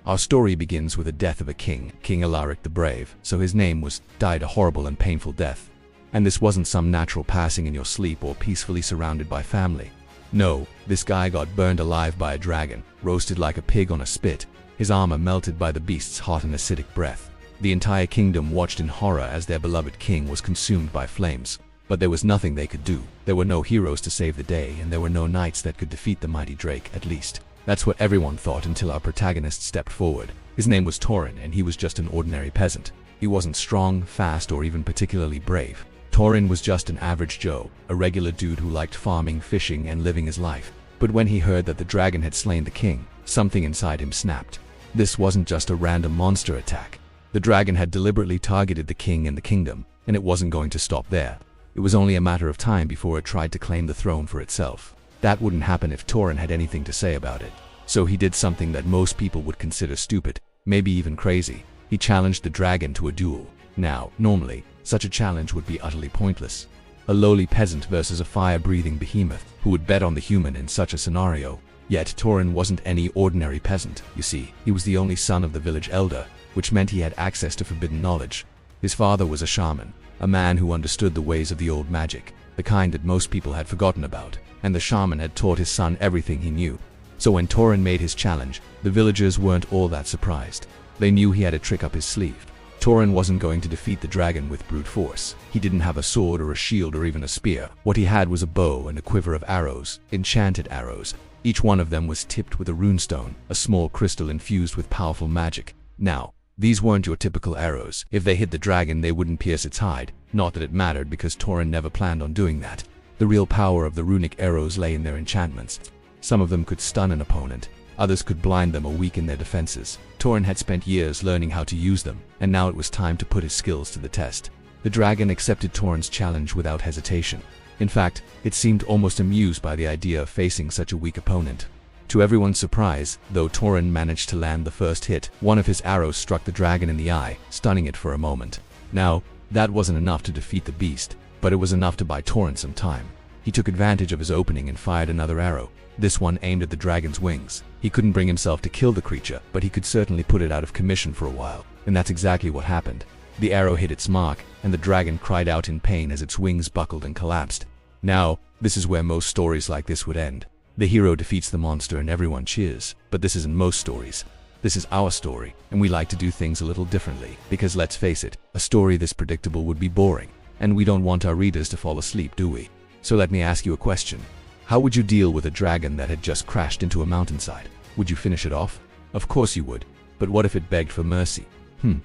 Our story begins with the death of a king, King Alaric the Brave, so his name died a horrible and painful death. And this wasn't some natural passing in your sleep or peacefully surrounded by family. No, this guy got burned alive by a dragon, roasted like a pig on a spit, his armor melted by the beast's hot and acidic breath. The entire kingdom watched in horror as their beloved king was consumed by flames. But there was nothing they could do. There were no heroes to save the day, and there were no knights that could defeat the mighty Drake, at least. That's what everyone thought until our protagonist stepped forward. His name was Torin, and he was just an ordinary peasant. He wasn't strong, fast, or even particularly brave. Torin was just an average Joe, a regular dude who liked farming, fishing, and living his life. But when he heard that the dragon had slain the king, something inside him snapped. This wasn't just a random monster attack. The dragon had deliberately targeted the king and the kingdom, and it wasn't going to stop there. It was only a matter of time before it tried to claim the throne for itself. That wouldn't happen if Torin had anything to say about it. So he did something that most people would consider stupid, maybe even crazy. He challenged the dragon to a duel. Now, normally, such a challenge would be utterly pointless. A lowly peasant versus a fire-breathing behemoth, who would bet on the human in such a scenario? Yet Torin wasn't any ordinary peasant, you see. He was the only son of the village elder, which meant he had access to forbidden knowledge. His father was a shaman, a man who understood the ways of the old magic, the kind that most people had forgotten about, and the shaman had taught his son everything he knew. So when Torin made his challenge, the villagers weren't all that surprised. They knew he had a trick up his sleeve. Torin wasn't going to defeat the dragon with brute force. He didn't have a sword or a shield or even a spear. What he had was a bow and a quiver of arrows, enchanted arrows. Each one of them was tipped with a runestone, a small crystal infused with powerful magic. Now, these weren't your typical arrows. If they hit the dragon, they wouldn't pierce its hide. Not that it mattered, because Torin never planned on doing that. The real power of the runic arrows lay in their enchantments. Some of them could stun an opponent, others could blind them or weaken their defenses. Torin had spent years learning how to use them, and now it was time to put his skills to the test. The dragon accepted Torin's challenge without hesitation. In fact, it seemed almost amused by the idea of facing such a weak opponent. To everyone's surprise, though Torin managed to land the first hit, one of his arrows struck the dragon in the eye, stunning it for a moment. Now, that wasn't enough to defeat the beast, but it was enough to buy Torin some time. He took advantage of his opening and fired another arrow. This one aimed at the dragon's wings. He couldn't bring himself to kill the creature, but he could certainly put it out of commission for a while. And that's exactly what happened. The arrow hit its mark, and the dragon cried out in pain as its wings buckled and collapsed. Now, this is where most stories like this would end. The hero defeats the monster and everyone cheers. But this isn't most stories. This is our story, and we like to do things a little differently. Because let's face it, a story this predictable would be boring. And we don't want our readers to fall asleep, do we? So let me ask you a question. How would you deal with a dragon that had just crashed into a mountainside? Would you finish it off? Of course you would. But what if it begged for mercy?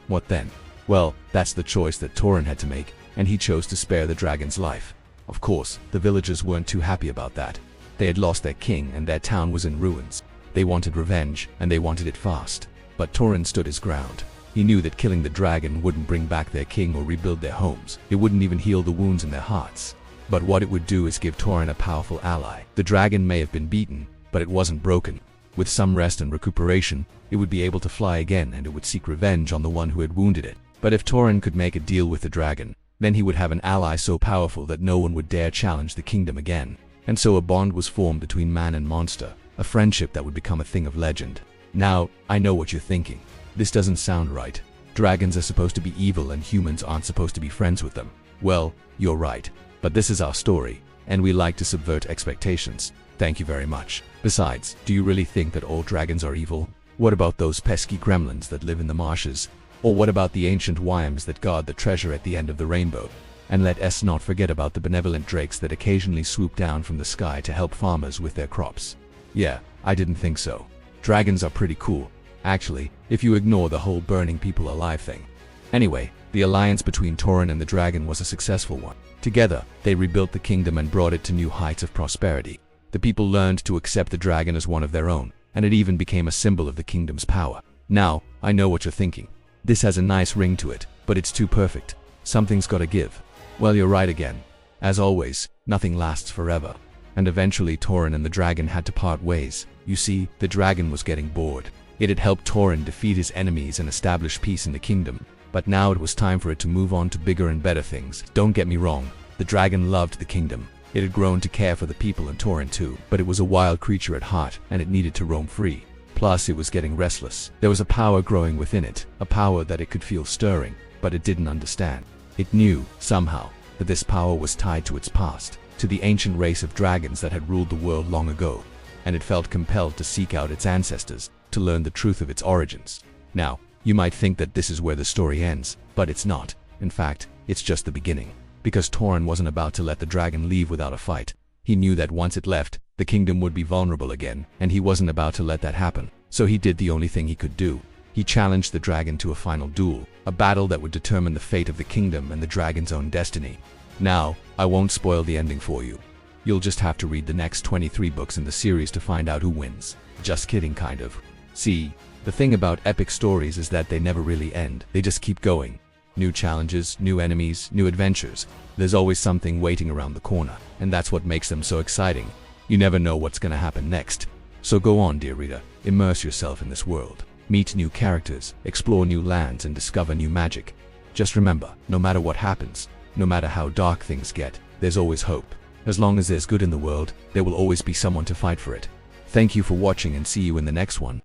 What then? Well, that's the choice that Torin had to make, and he chose to spare the dragon's life. Of course, the villagers weren't too happy about that. They had lost their king and their town was in ruins. They wanted revenge, and they wanted it fast. But Torin stood his ground. He knew that killing the dragon wouldn't bring back their king or rebuild their homes. It wouldn't even heal the wounds in their hearts. But what it would do is give Torin a powerful ally. The dragon may have been beaten, but it wasn't broken. With some rest and recuperation, it would be able to fly again, and it would seek revenge on the one who had wounded it. But if Torin could make a deal with the dragon, then he would have an ally so powerful that no one would dare challenge the kingdom again. And so a bond was formed between man and monster, a friendship that would become a thing of legend. Now, I know what you're thinking. This doesn't sound right. Dragons are supposed to be evil and humans aren't supposed to be friends with them. Well, you're right. But this is our story, and we like to subvert expectations. Thank you very much. Besides, do you really think that all dragons are evil? What about those pesky gremlins that live in the marshes? Or what about the ancient Wyams that guard the treasure at the end of the rainbow? And let us not forget about the benevolent drakes that occasionally swoop down from the sky to help farmers with their crops. Yeah, I didn't think so. Dragons are pretty cool, actually, if you ignore the whole burning people alive thing. Anyway, the alliance between Torin and the dragon was a successful one. Together, they rebuilt the kingdom and brought it to new heights of prosperity. The people learned to accept the dragon as one of their own, and it even became a symbol of the kingdom's power. Now, I know what you're thinking. This has a nice ring to it, but it's too perfect. Something's gotta give. Well, you're right again. As always, nothing lasts forever. And eventually Torin and the dragon had to part ways. You see, the dragon was getting bored. It had helped Torin defeat his enemies and establish peace in the kingdom. But now it was time for it to move on to bigger and better things. Don't get me wrong, the dragon loved the kingdom. It had grown to care for the people and Torin too, but it was a wild creature at heart, and it needed to roam free. Plus, it was getting restless. There was a power growing within it, a power that it could feel stirring, but it didn't understand. It knew, somehow, that this power was tied to its past, to the ancient race of dragons that had ruled the world long ago, and it felt compelled to seek out its ancestors, to learn the truth of its origins. Now, you might think that this is where the story ends, but it's not. In fact, it's just the beginning. Because Torin wasn't about to let the dragon leave without a fight. He knew that once it left, the kingdom would be vulnerable again, and he wasn't about to let that happen. So he did the only thing he could do. He challenged the dragon to a final duel, a battle that would determine the fate of the kingdom and the dragon's own destiny. Now, I won't spoil the ending for you. You'll just have to read the next 23 books in the series to find out who wins. Just kidding, kind of. See, the thing about epic stories is that they never really end. They just keep going. New challenges, new enemies, new adventures. There's always something waiting around the corner, and that's what makes them so exciting. You never know what's gonna happen next. So go on, dear reader, immerse yourself in this world. Meet new characters, explore new lands, and discover new magic. Just remember, no matter what happens, no matter how dark things get, there's always hope. As long as there's good in the world, there will always be someone to fight for it. Thank you for watching and see you in the next one.